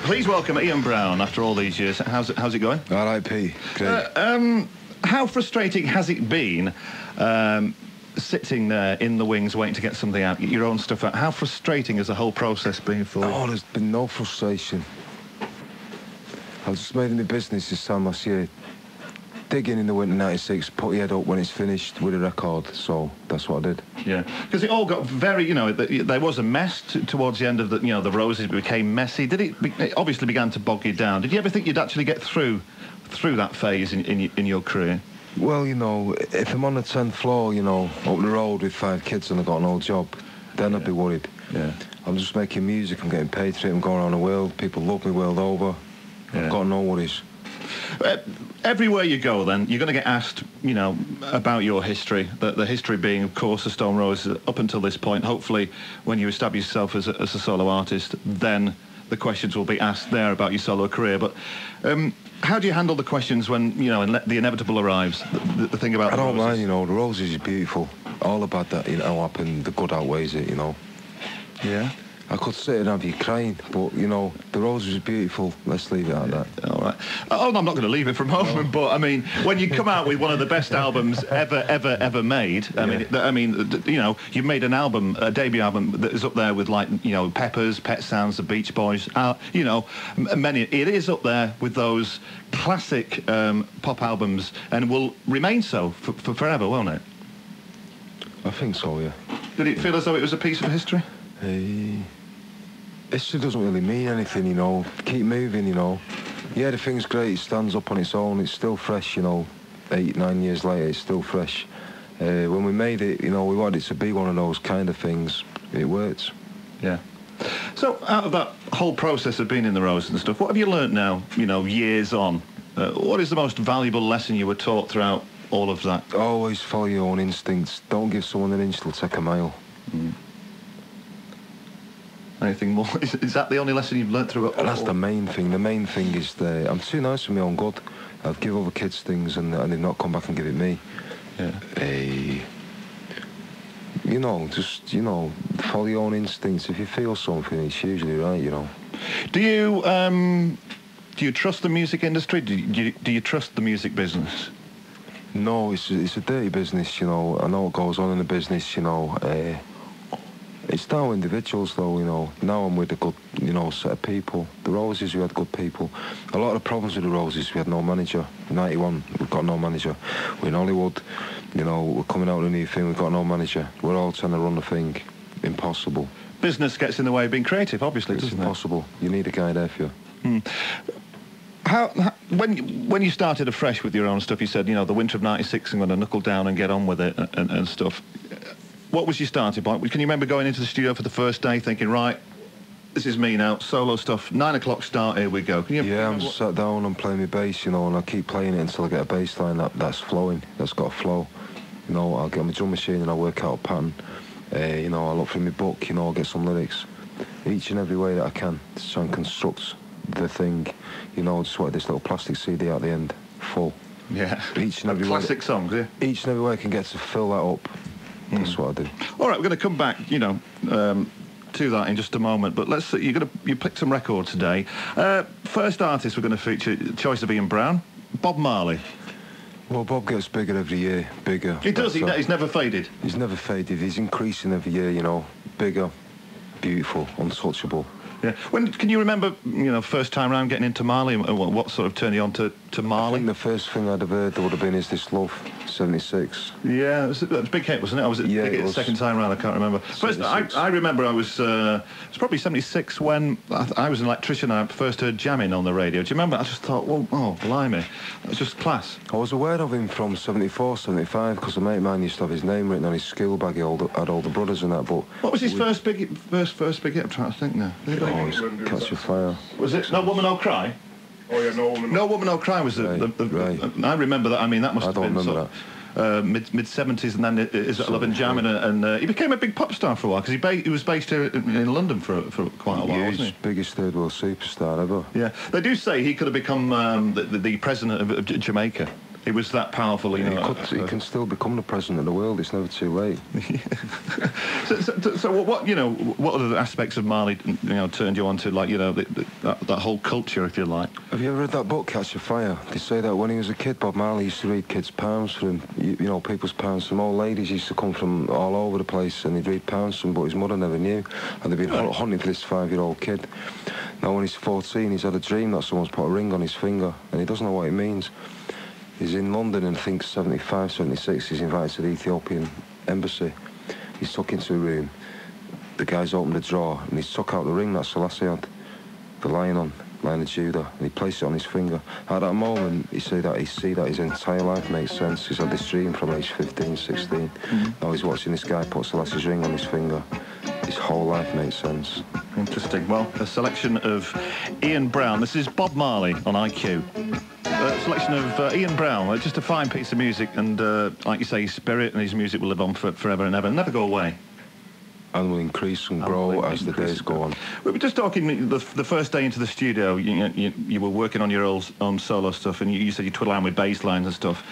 Please welcome Ian Brown after all these years. How's it going? All right, Pete. Great. How frustrating has it been sitting there in the wings waiting to get something out, get your own stuff out? How frustrating has the whole process been for you? Oh, there's been no frustration. I just made it my business this time last year. Digging in the winter '96, put your head up when it's finished with a record, so that's what I did. Yeah, because it all got very, there was a mess towards the end of the Roses became messy. It obviously began to bog you down. Did you ever think you'd actually get through that phase in your career? Well, if I'm on the 10th floor, up the road with 5 kids and I've got an old job, then I'd be worried. Yeah. I'm just making music, I'm getting paid for it, I'm going around the world, people love me world over. Yeah. I've got no worries. Everywhere you go, then, you're going to get asked, about your history. The history being, of course, the Stone Roses up until this point. Hopefully, when you establish yourself as a solo artist, then the questions will be asked there about your solo career. But how do you handle the questions when, the inevitable arrives? The thing about I don't Roses? mind, the Roses is beautiful. All about that, happened, the good outweighs it, Yeah? I could sit and have you crying, but, the Roses is beautiful. Let's leave it at that. All right. Oh, no, I'm not going to leave it from home, but, I mean, when you come out with one of the best albums ever made, you've made an album, a debut album that is up there with, Peppers, Pet Sounds, The Beach Boys, many. It is up there with those classic pop albums and will remain so for forever, won't it? I think so, yeah. Did it feel as though it was a piece of history? History doesn't really mean anything, Keep moving, Yeah, the thing's great. It stands up on its own. It's still fresh, 8, 9 years later, it's still fresh. When we made it, we wanted it to be one of those kind of things. It works. Yeah. So, out of that whole process of being in the Roses and stuff, what have you learnt now, years on? What is the most valuable lesson you were taught throughout all of that? Always follow your own instincts. Don't give someone an inch, they'll take a mile. Mm. Anything more? Is that the only lesson you've learnt through it? That's the main thing. The main thing is I'm too nice for my own good. I've given other kids things and they've not come back and give it me. Yeah. Just follow your own instincts. If you feel something, it's usually right, Do you trust the music industry? Do you trust the music business? No, it's a dirty business, I know what goes on in the business, It's now individuals, though, Now I'm with a good, set of people. The Roses, we had good people. A lot of the problems with the Roses, we had no manager. In '91, we've got no manager. We're in Hollywood, we're coming out with a new thing, we've got no manager. We're all trying to run the thing. Impossible. Business gets in the way of being creative, obviously, It's doesn't it? impossible. You need a guy there for you. When you started afresh with your own stuff, you said, the winter of '96, I'm going to knuckle down and get on with it and stuff. What was your starting point? Can you remember going into the studio for the first day thinking, right, this is me now, solo stuff, 9 o'clock start, here we go? Yeah, I'm sat down and playing my bass, and I keep playing it until I get a bass line that's flowing, that's got a flow. I'll get on my drum machine and I'll work out a pattern. I'll look through my book, I'll get some lyrics. Each and every way that I can to try and construct the thing. Just like this little plastic CD at the end, full. Yeah, each and every classic songs, yeah? Each and every way I can get to fill that up. That's what I do. All right, we're going to come back, to that in just a moment. But you picked some records today. First artist we're going to feature, choice of Ian Brown, Bob Marley. Well, Bob gets bigger every year, bigger. He does. He's never faded. He's never faded. He's increasing every year. Bigger, beautiful, untouchable. Yeah. Can you remember, first time round getting into Marley? What sort of turned you on to Marley? I think the first thing I'd have heard would have been Is This Love, '76. Yeah, it was a big hit, wasn't it? I was the second time round, I can't remember. First, I remember it was probably '76 when I was an electrician and I first heard jamming on the radio. Do you remember? I just thought, oh, blimey, that was just class. I was aware of him from '74, '75 because a mate of mine used to have his name written on his school bag. He had older brothers and that, but... What was his first big hit? I'm trying to think now. Catch a Fire. Was it No Woman No Cry? Oh yeah, No Woman No Cry was right. I remember that. I mean, that must have been... I don't remember that. Mid-70s, and then Is That Love and Jamming, and he became a big pop star for a while because he was based here in London for quite a while, wasn't he? Biggest third world superstar ever. Yeah, they do say he could have become the president of Jamaica. It was that powerful, you know. He can still become the president of the world. It's never too late. So what, you know, what other aspects of Marley, you know, turned you on to, like, you know, that whole culture, if you like? Have you ever read that book, Catch a Fire? They say that when he was a kid, Bob Marley used to read kids' poems for him. You know, people's poems. Some old ladies used to come from all over the place and he'd read poems to them, but his mother never knew. And they'd been hunting for this 5-year-old kid. Now, when he's 14, he's had a dream that someone's put a ring on his finger, and he doesn't know what it means. He's in London, and I think 75, 76, he's invited to the Ethiopian embassy. He's took into a room. The guy's opened a drawer, and he's took out the ring that Selassie had, the Lion of Judah, and he placed it on his finger. At that moment, he see that his entire life makes sense. He's had this dream from age 15, 16. Now he's watching this guy put Selassie's ring on his finger. His whole life makes sense. Interesting. Well, a selection of Ian Brown. This is Bob Marley on IQ. A selection of Ian Brown, just a fine piece of music, and like you say, his spirit and his music will live on forever and ever, and never go away. And will increase and grow as the days go on. We were just talking the first day into the studio. You were working on your own solo stuff, and you said you twiddle around with bass lines and stuff.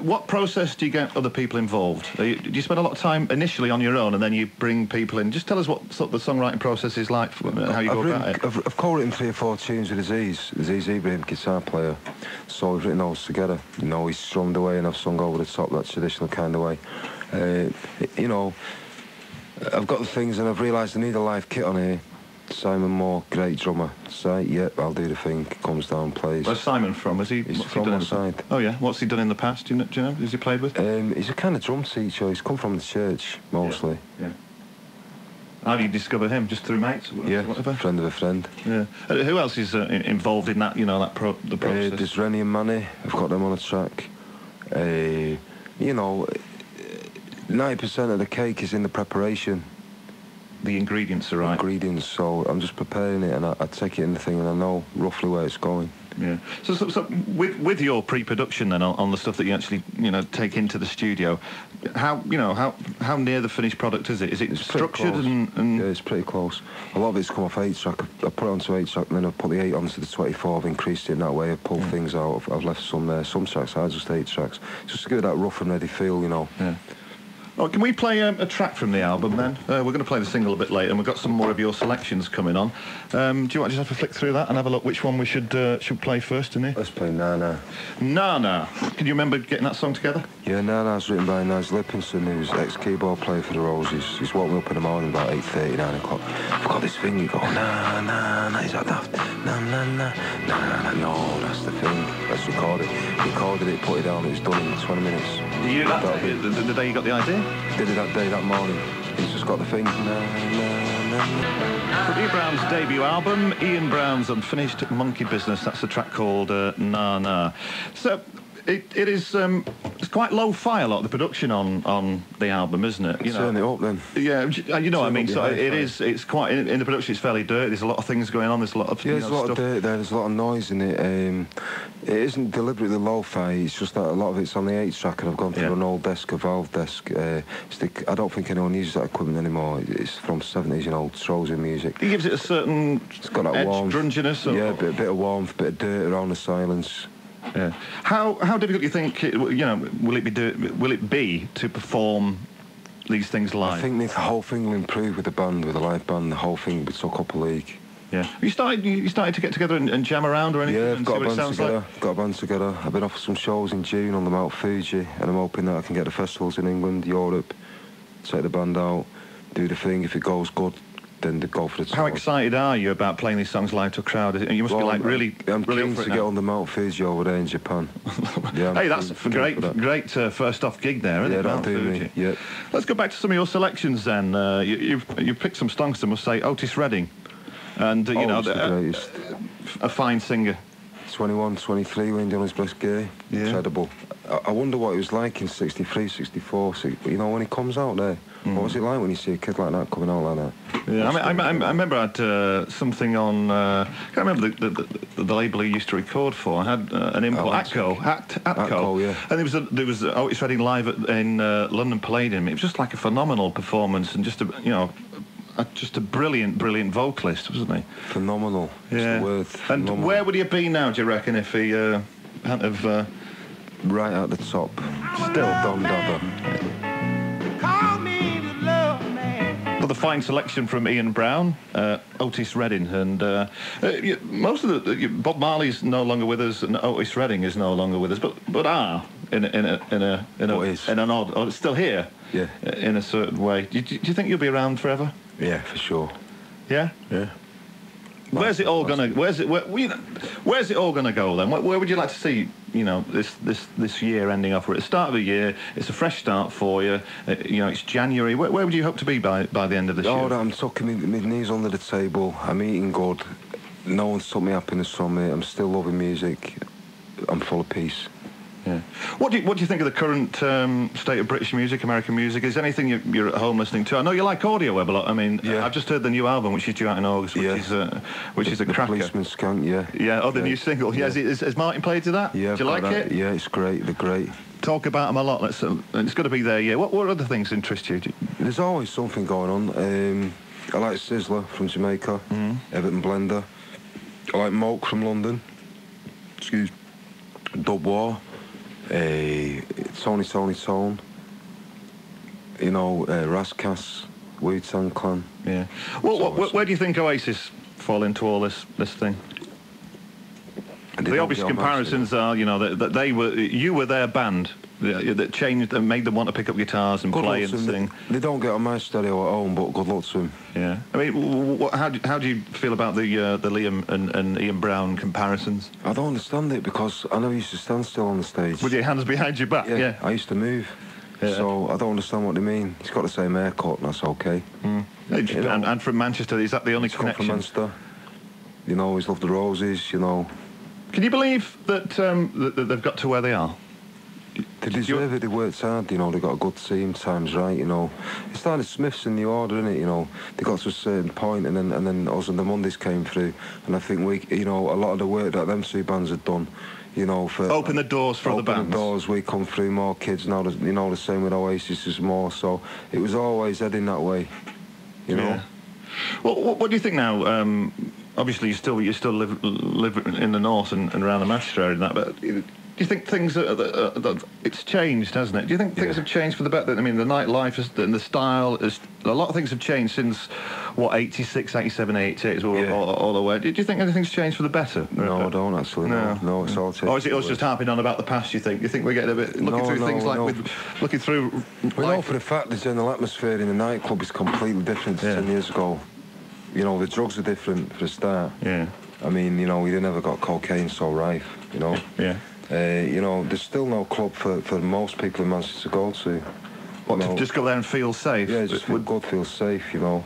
What process do you get other people involved? Do you spend a lot of time initially on your own, and then you bring people in? Just tell us what sort of the songwriting process is like, how you go about it. I've co-written 3 or 4 tunes with Aziz Ibrahim, guitar player. So we've written those together. You know, he's strummed away, and I've sung over the top that traditional kind of way. You know, I've got the things, and I've realised I need a live kit on here. Simon Moore, great drummer. Say, yep, I'll do the thing. Comes down, plays. Where's Simon from? He's from my side. Oh yeah, what's he done in the past? Do you know? Has he played with? He's a kind of drum teacher. He's come from the church mostly. Yeah. How do you discover him? Just through mates? Yeah, whatever? Friend of a friend. Yeah. Who else is involved in that? You know, the process. There's Rennie and Manny. I've got them on a track. You know, 90% of the cake is in the preparation. The ingredients are right. Ingredients, so I'm just preparing it, and I take it in the thing, and I know roughly where it's going. Yeah. So with your pre-production then on the stuff that you actually take into the studio, how near the finished product is it? Is it structured and? Yeah, it's pretty close. A lot of it's come off 8-track. I put it onto 8-track, and then I put the 8 onto the 24. I've increased it in that way. I've pulled things out. I've left some there. Some tracks are just 8 tracks, just to give it that rough and ready feel, you know. Yeah. Well, can we play a track from the album then? We're going to play the single a bit later, and we've got some more of your selections coming on. Do you want to just have a flick through that and have a look which one we should play first in here? Let's play Nana. Nana. Can you remember getting that song together? Yeah, Nana's written by Naz Lippinson, who's ex-keyboard player for the Roses. He's woke me up in the morning about 8:30, 9 o'clock. I've got this thing, you go, na, na, na, is that daft? Na, na, na, na, na, no, that's the thing. Let's record it. Recorded it, put it down, it was done in 20 minutes. The day you got the idea? Did it that day, that morning. He's just got the thing. Na, na, na. From Ian Brown's debut album, Ian Brown's Unfinished Monkey Business. That's a track called Na Na. So it is it's quite low-fi, a lot of the production on the album, isn't it? Turn it up then. Yeah, you know what I mean. So it's quite in the production. It's fairly dirty. There's a lot of things going on. There's a lot of there's a lot stuff. of dirt there. There's a lot of noise in it. It isn't deliberately lo-fi. It's just that a lot of it's on the 8-track, and I've gone through an old desk, a Valve desk. I don't think anyone uses that equipment anymore. It's from 70s, you know, Trojan music. It gives it a certain it's got that edge, warmth, grunginess. Yeah, a bit of warmth, bit of dirt around the silence. Yeah. How difficult do you think will it be to perform these things live? I think the whole thing will improve with the live band. The whole thing will be took up a league. Yeah. You started to get together and jam around or anything? Yeah, I've got a band together. Like? Got a band together. I've been off some shows in June on the Mount Fuji, and I'm hoping that I can get the festivals in England, Europe, take the band out, do the thing. If it goes good, then they go for the tour. How excited are you about playing these songs live to a crowd? You must be like really. I'm keen to get on the Mount Fuji over there in Japan. Yeah, hey, that's a great first off gig there, isn't it? That'll do me. Yeah. Let's go back to some of your selections then. You've picked some songs, I must say. Otis Redding, and a fine singer. 21, 23 when Johnny's Blessed Gay. Yeah. Incredible. I wonder what it was like in 63, 64. You know, when he comes out there. What was it like when you see a kid like that coming out like that? Yeah, I remember I had something on. I can't remember the label he used to record for. I had an import Atco, yeah. And there was Otis Redding live in London Palladium. It was just like a phenomenal performance, and just a brilliant vocalist, wasn't he? Phenomenal. Yeah. It's the word. And where would he have been now, do you reckon, if he hadn't have right at the top. Still Don Dada. Another fine selection from Ian Brown, Otis Redding, and most of the Bob Marley's no longer with us, and Otis Redding is no longer with us, but are in an odd, or it's still here, yeah, in a certain way. Do you think you'll be around forever? Yeah, for sure. Yeah, yeah. Where's it all gonna? Where's it all gonna go then? Where would you like to see? You know, this year ending off. We're at the start of the year. It's a fresh start for you. You know, it's January. Where would you hope to be by the end of this year? Oh, I'm tucking my knees under the table. I'm eating good. No one's took me happiness from me. I'm still loving music. I'm full of peace. Yeah. What do you think of the current state of British music, American music? Is anything you're at home listening to? I know you like audio web a lot. I mean, yeah. I've just heard the new album, which is due out in August, which is a the cracker. Policeman's Skank, yeah. Yeah. Oh, the new single. Yeah. Has Martin played to that? Yeah. Do you like it? Yeah, it's great. They're great. Talk about them a lot. It's got to be there. Yeah. What other things interest you? There's always something going on. I like Sizzler from Jamaica, Everton Blender. I like Moke from London. Excuse. Dub War. Tony Tone, you know, Rascas, Wu-Tang Clan. Yeah. Well, where do you think Oasis fall into all this thing? The obvious comparisons are, you know, that you were their band that changed and made them want to pick up guitars and play and sing. They don't get on my stereo at home, but good luck to them. Yeah. I mean, how do you feel about the Liam and Ian Brown comparisons? I don't understand it because I never used to stand still on the stage. With your hands behind your back? Yeah. I used to move. Yeah. So I don't understand what they mean. He's got the same haircut and that's okay. And from Manchester, is that the only connection? From Manchester. You know, he's loved the Roses, you know. Can you believe that they've got to where they are? They deserve it, they worked hard, you know, they got a good team, time's right, you know. It's like the Smiths in the order, innit, you know. They got to a certain point and then us and the Mondays came through and I think we, you know, a lot of the work that them two bands had done, you know, for... Open the doors for other bands. Open the doors, we come through, more kids now, you know, the same with Oasis is more, so it was always heading that way, you know. Yeah. Well, what do you think now? Obviously, you still live in the north and around the Manchester area and that, but... Do you think things it's changed, hasn't it? Do you think things have changed for the better? I mean, the nightlife and the style a lot of things have changed since what 86, 87, 88 all the way. Do you think anything's changed for the better? No, I don't actually. No, it's all changed. Or is it us just harping on about the past? You think we're getting a bit looking through? We know for the fact the general atmosphere in the nightclub is completely different to 10 years ago. You know, the drugs are different for a start. Yeah. I mean, you know, we never got cocaine so rife. You know. Yeah. You know, there's still no club for most people in Manchester to go to. What, to just go there and feel safe? Yeah, just feel good, feel safe, you know,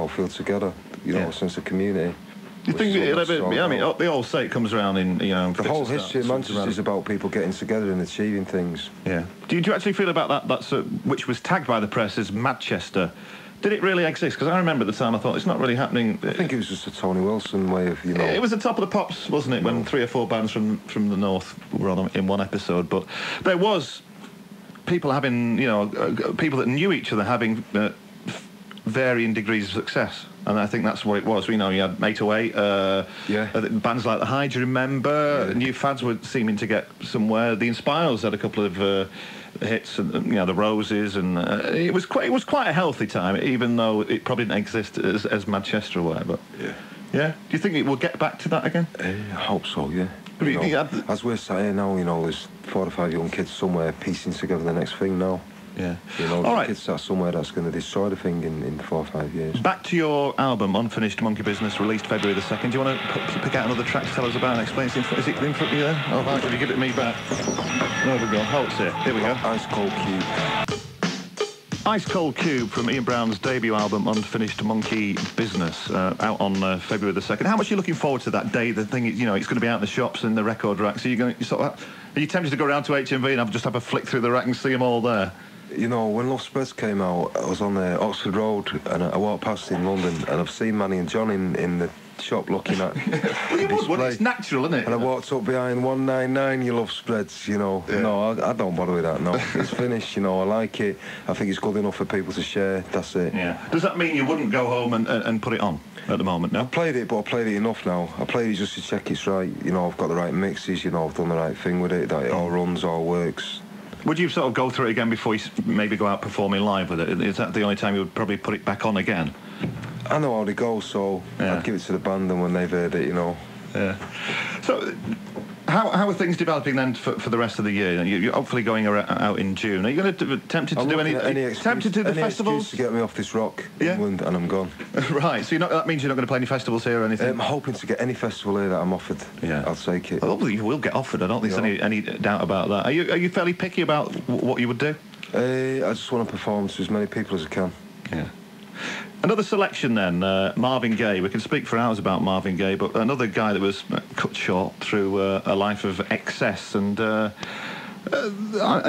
feel together, you know, a sense of community. Do you think, I mean, they all say it comes around in, you know... The whole history of Manchester is about people getting together and achieving things. Yeah. Do you actually feel about that which was tagged by the press as Manchester? Did it really exist? Because I remember at the time I thought it's not really happening. I think it was just a Tony Wilson way of, you know... It was the top of the pops, wasn't it, when 3 or 4 bands from the north were on in one episode. But there was people having, you know, people that knew each other having varying degrees of success. And I think that's what it was. You know, you had 808, bands like The High, do you remember? Yeah. New fads were seeming to get somewhere. The Inspirals had a couple of... hits, and you know, the Roses, and it was quite a healthy time, even though it probably didn't exist as Manchester or whatever. Yeah. Do you think it will get back to that again? I hope so. Yeah. You know, as we're sat here now, you know, there's 4 or 5 young kids somewhere piecing together the next thing now. Yeah. You know, all right. Kids sat somewhere that's going to destroy the thing in 4 or 5 years. Back to your album, Unfinished Monkey Business, released February the 2nd. Do you want to pick out another track to tell us about and explain it? Is it in front of you there? Oh, right, will you give it me back? There we go. Hold it. Here we go. Ice Cold Cube. Ice Cold Cube from Ian Brown's debut album, Unfinished Monkey Business, out on February the 2nd. How much are you looking forward to that day? The thing is, you know, it's going to be out in the shops and the record racks. Are you tempted to go around to HMV and just have a flick through the rack and see them all there? You know, when Love Spreads came out, I was on Oxford Road and I walked past in London and I've seen Manny and John in the shop looking at well, it's natural, isn't it? And I walked up behind 199, you Love Spreads, you know. Yeah. No, I don't bother with that, no. It's finished, you know, I like it. I think it's good enough for people to share, that's it. Yeah. Does that mean you wouldn't go home and put it on? at the moment, no? I played it, but I played it enough now. I played it just to check it's right. You know, I've got the right mixes, you know, I've done the right thing with it, that it all runs, all works. Would you sort of go through it again before you maybe go out performing live with it? Is that the only time you would probably put it back on again? I know how they go, so I'd give it to the band, and when they've heard it, you know. Yeah. So, how are things developing then for the rest of the year? You're hopefully going out in June. Are you going to tempted to do any tempted to the festivals? To get me off this rock, England, and I'm gone. Right. So that means you're not going to play any festivals here or anything? I'm hoping to get any festival here that I'm offered. Yeah. I'll take it. Well, you will get offered. I don't think there's any doubt about that. Are you fairly picky about what you would do? I just want to perform to as many people as I can. Yeah. Another selection then, Marvin Gaye. We can speak for hours about Marvin Gaye, but another guy that was cut short through a life of excess. And I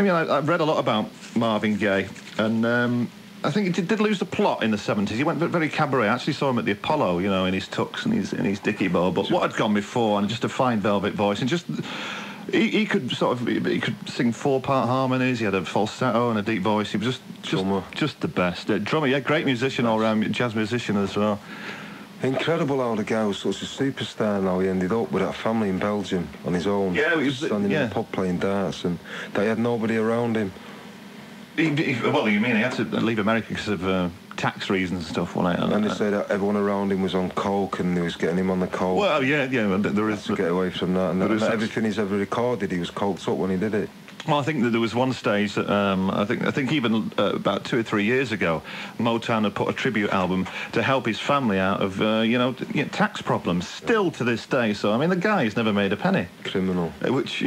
mean, I've read a lot about Marvin Gaye, and I think he did lose the plot in the 70s. He went very cabaret. I actually saw him at the Apollo, you know, in his tux and his dicky bow. But what had gone before, and just a fine velvet voice, and just... He could sing 4-part harmonies. He had a falsetto and a deep voice. He was just the best. Drummer, yeah, great musician all round, jazz musician as well. Incredible how the guy was such a superstar. Now he ended up with that family in Belgium on his own. Yeah, he was standing in the pub playing darts, and they had nobody around him. Well, you mean he had to leave America because of tax reasons and stuff, wasn't it? And they said that everyone around him was on coke, and they was getting him on the coke. Well, yeah, there is to get away from that. And everything he's ever recorded, he was coked up when he did it. Well, I think that there was one stage that I think even about 2 or 3 years ago, Motown had put a tribute album to help his family out of tax problems. Still to this day, so I mean the guy's never made a penny. Criminal. Which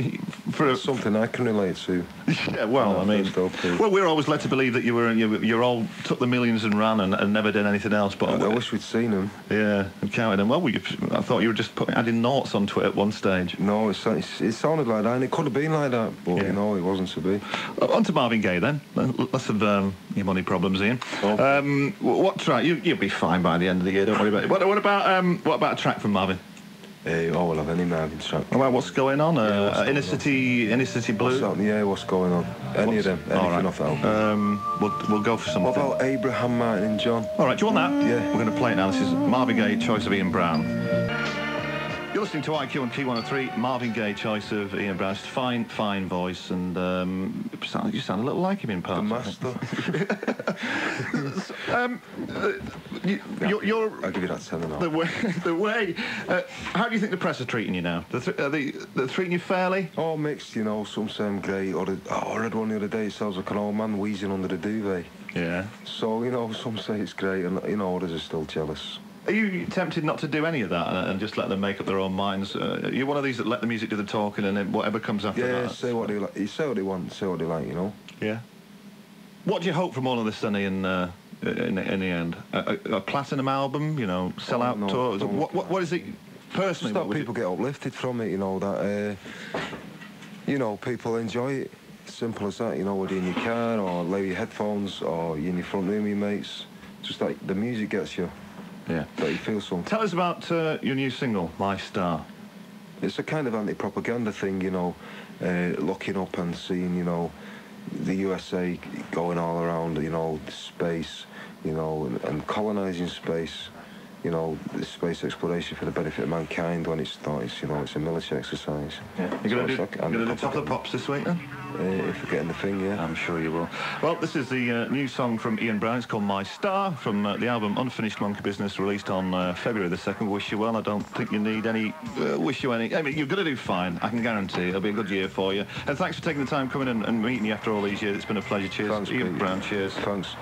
something I can relate to. Yeah, well, I mean, well, we're always led to believe that you all took the millions and ran and never did anything else. But I wish we'd seen them. Yeah, and counted them. Well, I thought you were just adding noughts onto it at one stage. No, it sounded like that, and it could have been like that, but you know. It wasn't to be. On to Marvin Gaye then. Less of your money problems, Ian. Oh. What track? You'll be fine by the end of the year. Don't worry about it. What about a track from Marvin? We'll have any Marvin track. Well, what's going on? Inner City Blue. What's going on? Any of them? Anything off that album. We'll go for something. What about Abraham, Martin, and John? All right. Do you want that? Yeah. We're going to play it now. This is Marvin Gaye, choice of Ian Brown. You're listening to IQ on Key 103, Marvin Gaye, choice of Ian Brown. Fine voice, and you sound a little like him in parts. The master. I'll give you that 10 and a half. The way. How do you think the press are treating you now? They're treating you fairly? Oh, mixed, you know. Some say I'm great, I read one the other day. It sounds like an old man wheezing under the duvet. Yeah. So, you know, some say it's great, and, you know, others are still jealous. Are you tempted not to do any of that and just let them make up their own minds? Are you one of these that let the music do the talking and then whatever comes after that? Yeah, say what they like. You say what they want, say what they like, you know? Yeah. What do you hope from all of this, Sonny, in the end? A platinum album, you know, sell-out tour? What is it, personally? Just that people get uplifted from it, you know, that, you know, people enjoy it. Simple as that, you know, whether you're in your car or lay your headphones or you're in your front room with your mates. Just like the music gets you. Yeah. That you feel something. Tell us about your new single, My Star. It's a kind of anti-propaganda thing, you know, looking up and seeing, you know, the USA going all around, you know, space, you know, and colonising space, you know, the space exploration for the benefit of mankind when it's not, you know, it's a military exercise. Yeah. You're going to do Top of the Pops this week, then? If we're getting the thing, yeah. I'm sure you will. Well, this is the new song from Ian Brown. It's called My Star, from the album Unfinished Monkey Business, released on February the 2nd. Wish you well. I don't think you need any... wish you any... I mean, you're going to do fine. I can guarantee it'll be a good year for you. And thanks for taking the time coming and meeting you after all these years. It's been a pleasure. Cheers. Thanks, Ian Pete. Brown, cheers. Thanks.